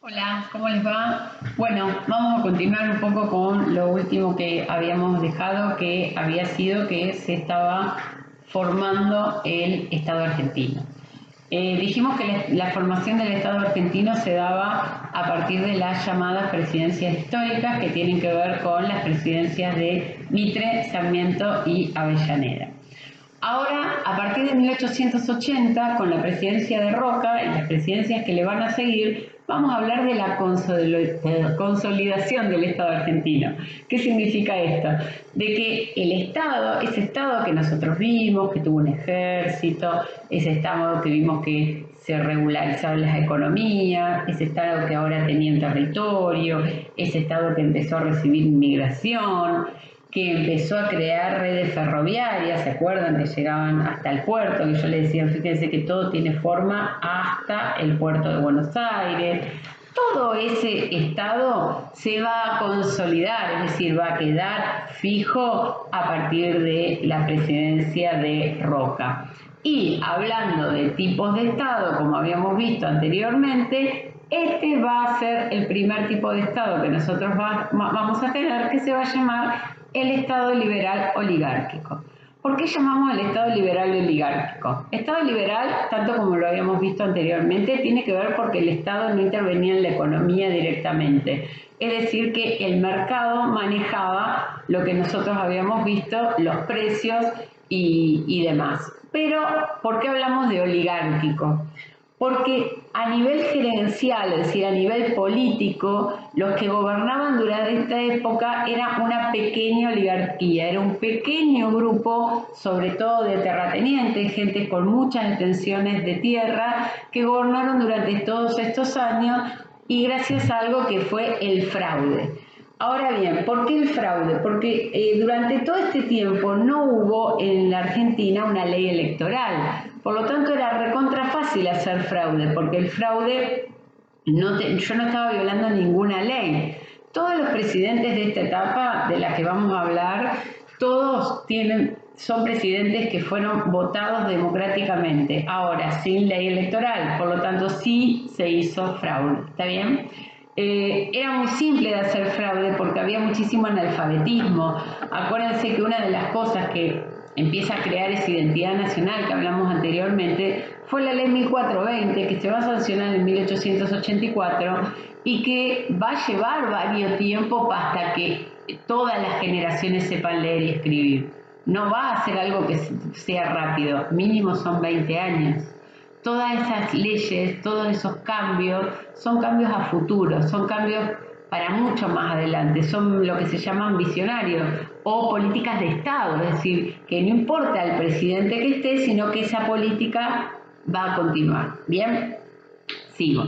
Hola, ¿cómo les va? Bueno, vamos a continuar un poco con lo último que habíamos dejado, que había sido que se estaba formando el Estado argentino. Dijimos que la formación del Estado argentino se daba a partir de las llamadas presidencias históricas, que tienen que ver con las presidencias de Mitre, Sarmiento y Avellaneda. Ahora, a partir de 1880, con la presidencia de Roca y las presidencias que le van a seguir, vamos a hablar de la consolidación del Estado argentino. ¿Qué significa esto? De que el Estado, ese Estado que nosotros vimos, que tuvo un ejército, ese Estado que vimos que se regularizaron las economías, ese Estado que ahora tenía un territorio, ese Estado que empezó a recibir inmigración, que empezó a crear redes ferroviarias, ¿se acuerdan? Que llegaban hasta el puerto, que yo les decía, fíjense que todo tiene forma hasta el puerto de Buenos Aires. Todo ese estado se va a consolidar, es decir, va a quedar fijo a partir de la presidencia de Roca. Y hablando de tipos de estado, como habíamos visto anteriormente, este va a ser el primer tipo de estado que nosotros vamos a tener, que se va a llamar el Estado liberal oligárquico. ¿Por qué llamamos el Estado liberal oligárquico? Estado liberal, tanto como lo habíamos visto anteriormente, tiene que ver porque el Estado no intervenía en la economía directamente. Es decir, que el mercado manejaba lo que nosotros habíamos visto, los precios y demás. Pero, ¿por qué hablamos de oligárquico? Porque a nivel gerencial, es decir, a nivel político, los que gobernaban durante esta época era una pequeña oligarquía, era un pequeño grupo, sobre todo de terratenientes, gente con muchas extensiones de tierra, que gobernaron durante todos estos años y gracias a algo que fue el fraude. Ahora bien, ¿por qué el fraude? Porque durante todo este tiempo no hubo en la Argentina una ley electoral, por lo tanto era recontra fácil hacer fraude, porque el fraude, yo no estaba violando ninguna ley. Todos los presidentes de esta etapa de la que vamos a hablar, todos son presidentes que fueron votados democráticamente, ahora sin ley electoral, por lo tanto sí se hizo fraude, ¿está bien? Era muy simple de hacer fraude porque había muchísimo analfabetismo. Acuérdense que una de las cosas que empieza a crear esa identidad nacional que hablamos anteriormente fue la ley 1420, que se va a sancionar en 1884 y que va a llevar varios tiempo hasta que todas las generaciones sepan leer y escribir. No va a ser algo que sea rápido, mínimo son 20 años. Todas esas leyes, todos esos cambios, son cambios a futuro, son cambios para mucho más adelante, son lo que se llaman visionarios o políticas de Estado, es decir, que no importa el presidente que esté, sino que esa política va a continuar. ¿Bien? Sigo.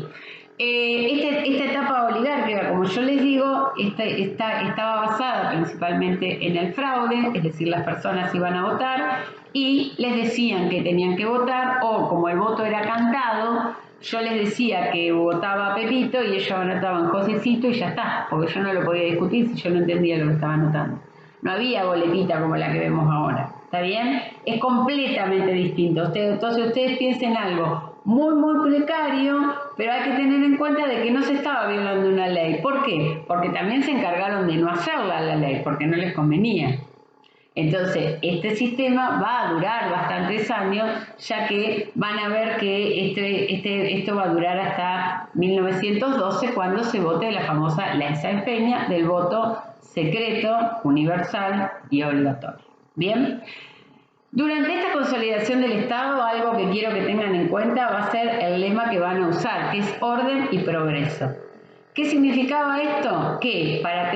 Esta etapa oligárquica, como yo les digo, estaba basada principalmente en el fraude, es decir, las personas iban a votar y les decían que tenían que votar, o como el voto era cantado, yo les decía que votaba Pepito y ellos anotaban Josecito y ya está, porque yo no lo podía discutir si yo no entendía lo que estaba anotando. No había boletita como la que vemos ahora, ¿está bien? Es completamente distinto. Entonces ustedes piensen algo muy precario, pero hay que tener en cuenta de que no se estaba violando una ley. ¿Por qué? Porque también se encargaron de no hacerla la ley, porque no les convenía. Entonces, este sistema va a durar bastantes años, ya que van a ver que esto va a durar hasta 1912, cuando se vote la famosa Ley Sáenz Peña del voto secreto, universal y obligatorio. ¿Bien? Durante esta consolidación del Estado, algo que quiero que tengan en cuenta va a ser el lema que van a usar, que es orden y progreso. ¿Qué significaba esto? Que para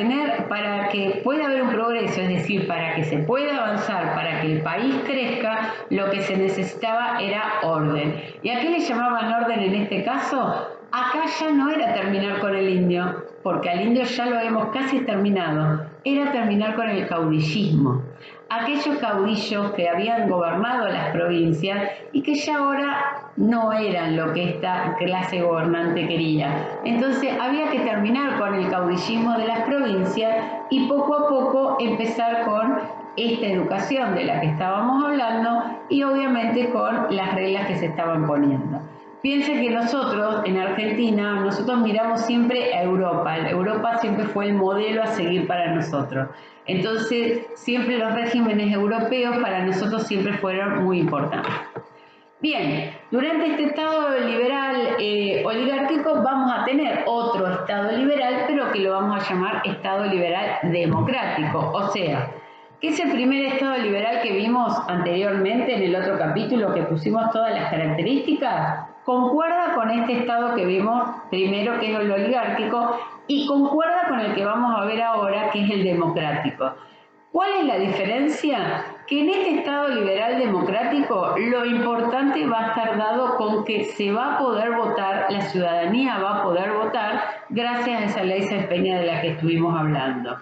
que pueda haber un progreso, es decir, para que se pueda avanzar, para que el país crezca, lo que se necesitaba era orden. ¿Y a qué le llamaban orden en este caso? Acá ya no era terminar con el indio, porque al indio ya lo hemos casi terminado, era terminar con el caudillismo. Aquellos caudillos que habían gobernado las provincias y que ya ahora no eran lo que esta clase gobernante quería. Entonces había que terminar con el caudillismo de las provincias y poco a poco empezar con esta educación de la que estábamos hablando y obviamente con las reglas que se estaban poniendo. Piensa que nosotros, en Argentina, nosotros miramos siempre a Europa. Europa siempre fue el modelo a seguir para nosotros. Entonces, siempre los regímenes europeos para nosotros siempre fueron muy importantes. Bien, durante este Estado liberal oligárquico vamos a tener otro Estado liberal, pero que lo vamos a llamar Estado liberal democrático. O sea, que ese primer Estado liberal que vimos anteriormente en el otro capítulo, que pusimos todas las características, concuerda con este Estado que vimos primero, que es el oligárquico, y concuerda con el que vamos a ver ahora, que es el democrático. ¿Cuál es la diferencia? Que en este Estado liberal democrático lo importante va a estar dado con que se va a poder votar, la ciudadanía va a poder votar gracias a esa ley Sáenz Peña de la que estuvimos hablando.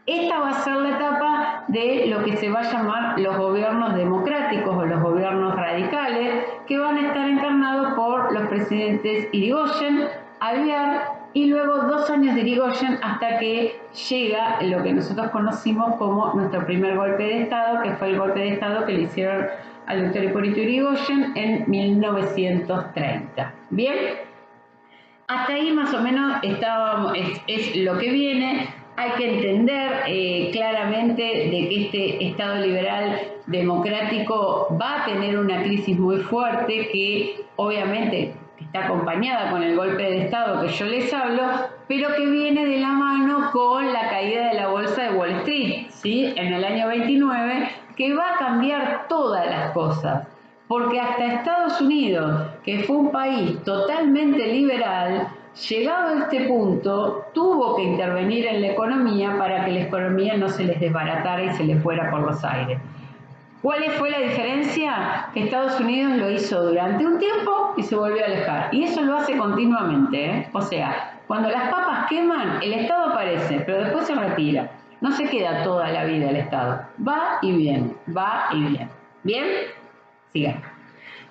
Esta va a ser la etapa de lo que se va a llamar los gobiernos democráticos o los gobiernos radicales, que van a estar encarnados por los presidentes Irigoyen, Alvear, y luego 2 años de Irigoyen hasta que llega lo que nosotros conocimos como nuestro primer golpe de Estado, que fue el golpe de Estado que le hicieron al doctor Hipólito Yrigoyen en 1930. ¿Bien? Hasta ahí más o menos es lo que viene. Hay que entender claramente de que este Estado liberal democrático va a tener una crisis muy fuerte que obviamente está acompañada con el golpe de Estado que yo les hablo, pero que viene de la mano con la caída de la bolsa de Wall Street, ¿sí? En el año 29, que va a cambiar todas las cosas. Porque hasta Estados Unidos, que fue un país totalmente liberal, llegado a este punto, tuvo que intervenir en la economía para que la economía no se les desbaratara y se les fuera por los aires. ¿Cuál fue la diferencia? Que Estados Unidos lo hizo durante un tiempo y se volvió a alejar. Y eso lo hace continuamente, ¿eh? O sea, cuando las papas queman, el Estado aparece, pero después se retira. No se queda toda la vida el Estado. Va y viene, va y viene. ¿Bien? Siga.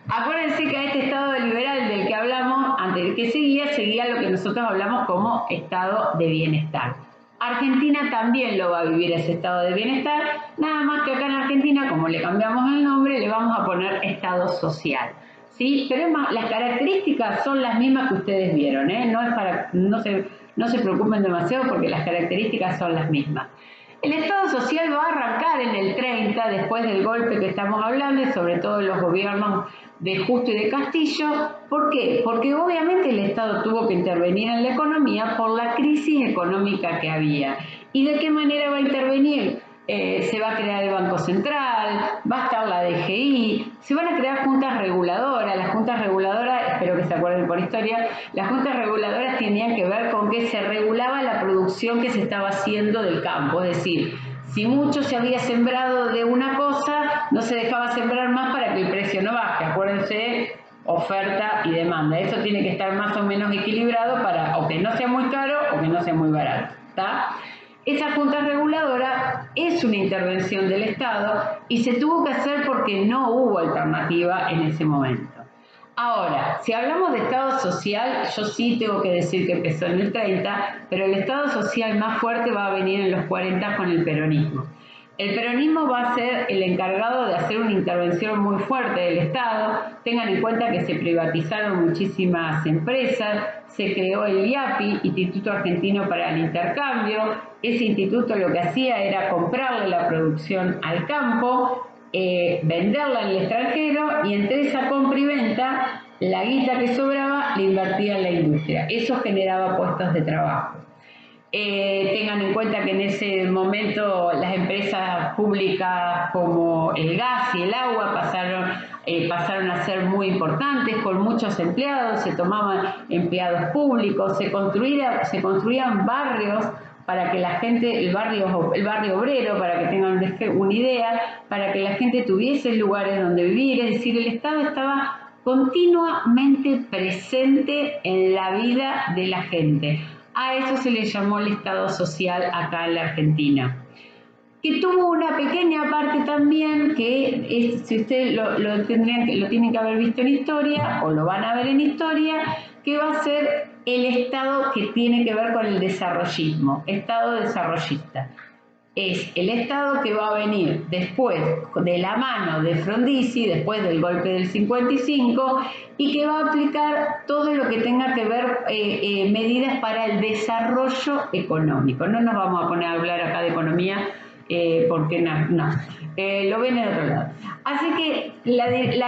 Acuérdense que a este Estado liberal del que hablamos, antes del que seguía lo que nosotros hablamos como estado de bienestar. Argentina también lo va a vivir ese estado de bienestar, nada más que acá en Argentina, como le cambiamos el nombre, le vamos a poner estado social. ¿Sí? Pero las características son las mismas que ustedes vieron, ¿eh? No se preocupen demasiado porque las características son las mismas. El Estado social va a arrancar en el 30, después del golpe que estamos hablando, y sobre todo los gobiernos de Justo y de Castillo. ¿Por qué? Porque obviamente el Estado tuvo que intervenir en la economía por la crisis económica que había. ¿Y de qué manera va a intervenir? Se va a crear el Banco Central, va a estar la DGI, se van a crear juntas reguladoras. Las juntas reguladoras, espero que se acuerden por historia, las juntas reguladoras tenían que ver con que se regulaba la producción que se estaba haciendo del campo, es decir, si mucho se había sembrado de una cosa, no se dejaba sembrar más para que el precio no baje. Acuérdense, oferta y demanda. Eso tiene que estar más o menos equilibrado para o que no sea muy caro o que no sea muy barato. ¿Está? Esa junta reguladora es una intervención del Estado y se tuvo que hacer porque no hubo alternativa en ese momento. Ahora, si hablamos de Estado social, yo sí tengo que decir que empezó en el 30, pero el Estado social más fuerte va a venir en los 40 con el peronismo. El peronismo va a ser el encargado de hacer una intervención muy fuerte del Estado. Tengan en cuenta que se privatizaron muchísimas empresas, se creó el IAPI, Instituto Argentino para el Intercambio. Ese instituto lo que hacía era comprarle la producción al campo, venderla en el extranjero y entre esa compra y venta, la guita que sobraba la invertía en la industria. Eso generaba puestos de trabajo. Tengan en cuenta que en ese momento las empresas públicas como el gas y el agua pasaron a ser muy importantes, con muchos empleados, se tomaban empleados públicos, se construían barrios para que la gente, el barrio obrero, para que tengan una idea, para que la gente tuviese lugares donde vivir, es decir, el Estado estaba continuamente presente en la vida de la gente. A eso se le llamó el Estado social acá en la Argentina. Que tuvo una pequeña parte también que, si ustedes lo tienen que haber visto en historia o lo van a ver en historia, que va a ser el Estado que tiene que ver con el desarrollismo, Estado desarrollista. es el Estado que va a venir después de la mano de Frondizi, después del golpe del 55, y que va a aplicar todo lo que tenga que ver medidas para el desarrollo económico. No nos vamos a poner a hablar acá de economía porque no. Lo ven en otro lado. Así que la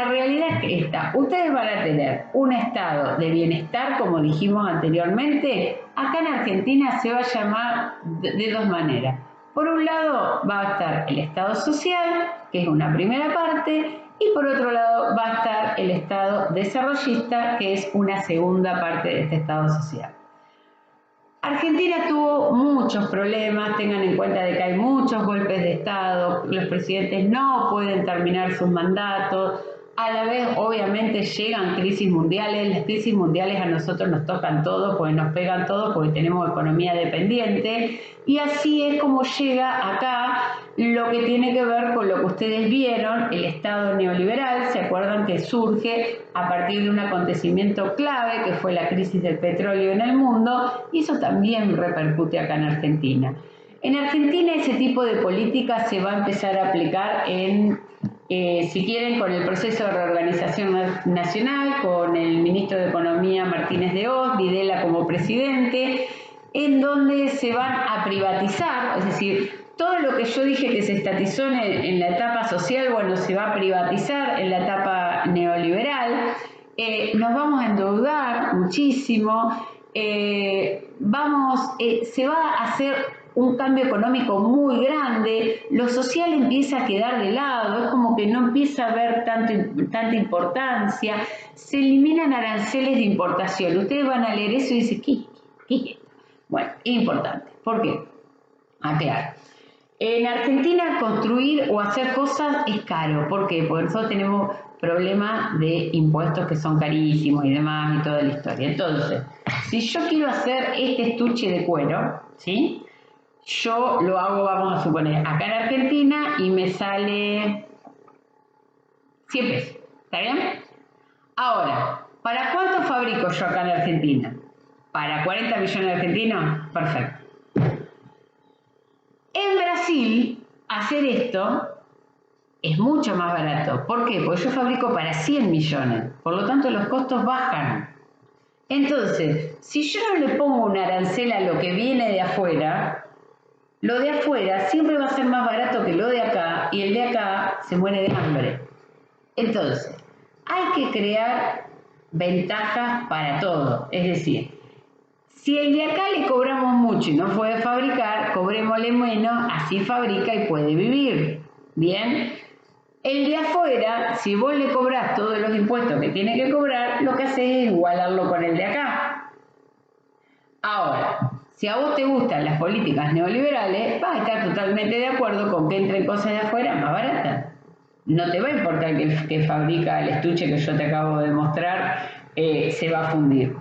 realidad es esta. Ustedes van a tener un estado de bienestar, como dijimos anteriormente. Acá en Argentina se va a llamar de dos maneras. Por un lado va a estar el estado social, que es una primera parte, y por otro lado va a estar el estado desarrollista, que es una segunda parte de este estado social. Argentina tuvo muchos problemas, tengan en cuenta de que hay muchos golpes de Estado, los presidentes no pueden terminar sus mandatos, a la vez obviamente llegan crisis mundiales, las crisis mundiales a nosotros nos tocan todos, porque nos pegan todos, porque tenemos economía dependiente, y así es como llega acá lo que tiene que ver con lo que ustedes vieron, el Estado neoliberal. Se acuerdan que surge a partir de un acontecimiento clave, que fue la crisis del petróleo en el mundo, y eso también repercute acá en Argentina. En Argentina ese tipo de política se va a empezar a aplicar si quieren, con el proceso de reorganización nacional, con el ministro de Economía Martínez de Hoz, Videla como presidente, en donde se van a privatizar, es decir, todo lo que yo dije que se estatizó en la etapa social, bueno, se va a privatizar en la etapa neoliberal. Nos vamos a endeudar muchísimo, se va a hacer un cambio económico muy grande, lo social empieza a quedar de lado, es como que no empieza a haber tanta importancia, se eliminan aranceles de importación. Ustedes van a leer eso y dicen, ¿qué es esto? Bueno, es importante. ¿Por qué? Aclaro. En Argentina construir o hacer cosas es caro. ¿Por qué? Porque nosotros tenemos problemas de impuestos que son carísimos y demás y toda la historia. Entonces, si yo quiero hacer este estuche de cuero, ¿sí? Yo lo hago, vamos a suponer, acá en Argentina y me sale 100 pesos. ¿Está bien? Ahora, ¿para cuánto fabrico yo acá en Argentina? ¿Para 40 millones de argentinos? Perfecto. En Brasil, hacer esto es mucho más barato. ¿Por qué? Porque yo fabrico para 100 millones. Por lo tanto, los costos bajan. Entonces, si yo no le pongo un arancel a lo que viene de afuera, lo de afuera siempre va a ser más barato que lo de acá y el de acá se muere de hambre. Entonces, hay que crear ventajas para todo. Es decir, si el de acá le cobramos mucho y no puede fabricar, cobrémosle menos, así fabrica y puede vivir. Bien. El de afuera, si vos le cobrás todos los impuestos que tiene que cobrar, lo que hace es igualarlo con el de acá. Ahora, si a vos te gustan las políticas neoliberales, vas a estar totalmente de acuerdo con que entren cosas de afuera más baratas. No te va a importar que el que fabrica el estuche que yo te acabo de mostrar se va a fundir.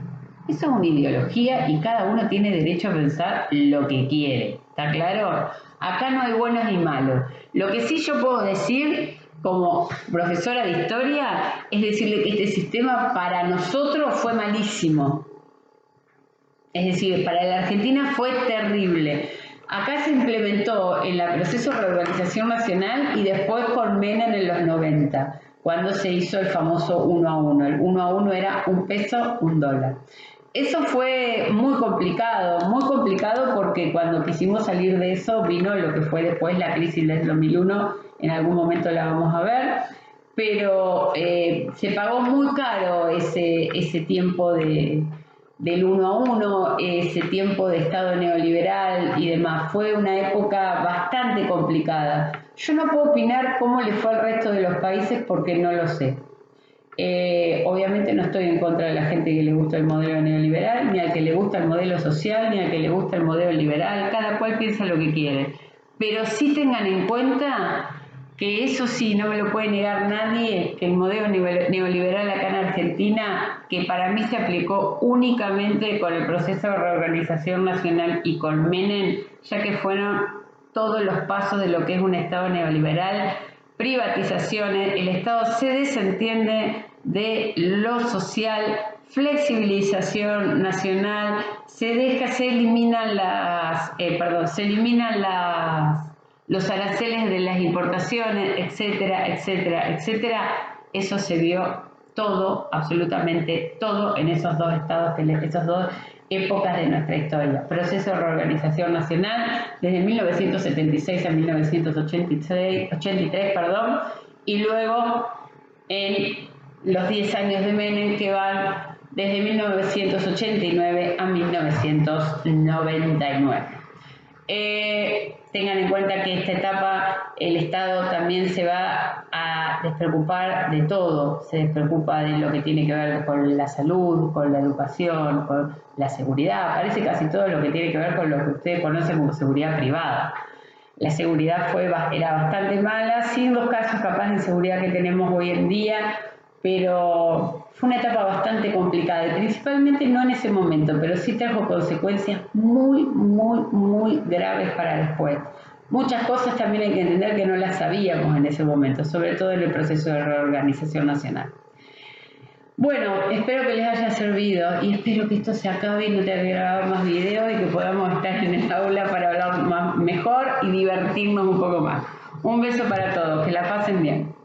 Eso es una ideología y cada uno tiene derecho a pensar lo que quiere. ¿Está claro? Acá no hay buenos ni malos. Lo que sí yo puedo decir, como profesora de historia, es decirle que este sistema para nosotros fue malísimo. Es decir, para la Argentina fue terrible. Acá se implementó en el proceso de reorganización nacional y después con Menem en los 90, cuando se hizo el famoso 1 a 1. El 1 a 1 era $1, $1. Eso fue muy complicado porque cuando quisimos salir de eso vino lo que fue después la crisis del 2001, en algún momento la vamos a ver, pero se pagó muy caro ese tiempo del 1 a 1, ese tiempo de Estado neoliberal y demás. Fue una época bastante complicada. Yo no puedo opinar cómo le fue al resto de los países porque no lo sé. Obviamente no estoy en contra de la gente que le gusta el modelo neoliberal, ni al que le gusta el modelo social, ni al que le gusta el modelo liberal. Cada cual piensa lo que quiere. Pero sí tengan en cuenta que eso sí, no me lo puede negar nadie, que el modelo neoliberal acá en Argentina, que para mí se aplicó únicamente con el proceso de reorganización nacional y con Menem, ya que fueron todos los pasos de lo que es un Estado neoliberal, privatizaciones, el Estado se desentiende de lo social, flexibilización nacional, se eliminan los aranceles de las importaciones, etcétera, etcétera, etcétera, eso se vio todo, absolutamente todo, en esos dos estados, esas dos épocas de nuestra historia. Proceso de reorganización nacional desde 1976 a 1983, perdón, y luego en los 10 años de Menem, que van desde 1989 a 1999. Tengan en cuenta que esta etapa el Estado también se va a despreocupar de todo, se despreocupa de lo que tiene que ver con la salud, con la educación, con la seguridad, aparece casi todo lo que tiene que ver con lo que ustedes conocen como seguridad privada. La seguridad era bastante mala, sin los casos capaz de inseguridad que tenemos hoy en día, pero fue una etapa bastante complicada, y principalmente no en ese momento, pero sí trajo consecuencias muy, muy, muy graves para después. Muchas cosas también hay que entender que no las sabíamos en ese momento, sobre todo en el proceso de reorganización nacional. Bueno, espero que les haya servido y espero que esto se acabe y no tenga que grabar más videos y que podamos estar en el aula para hablar mejor y divertirnos un poco más. Un beso para todos, que la pasen bien.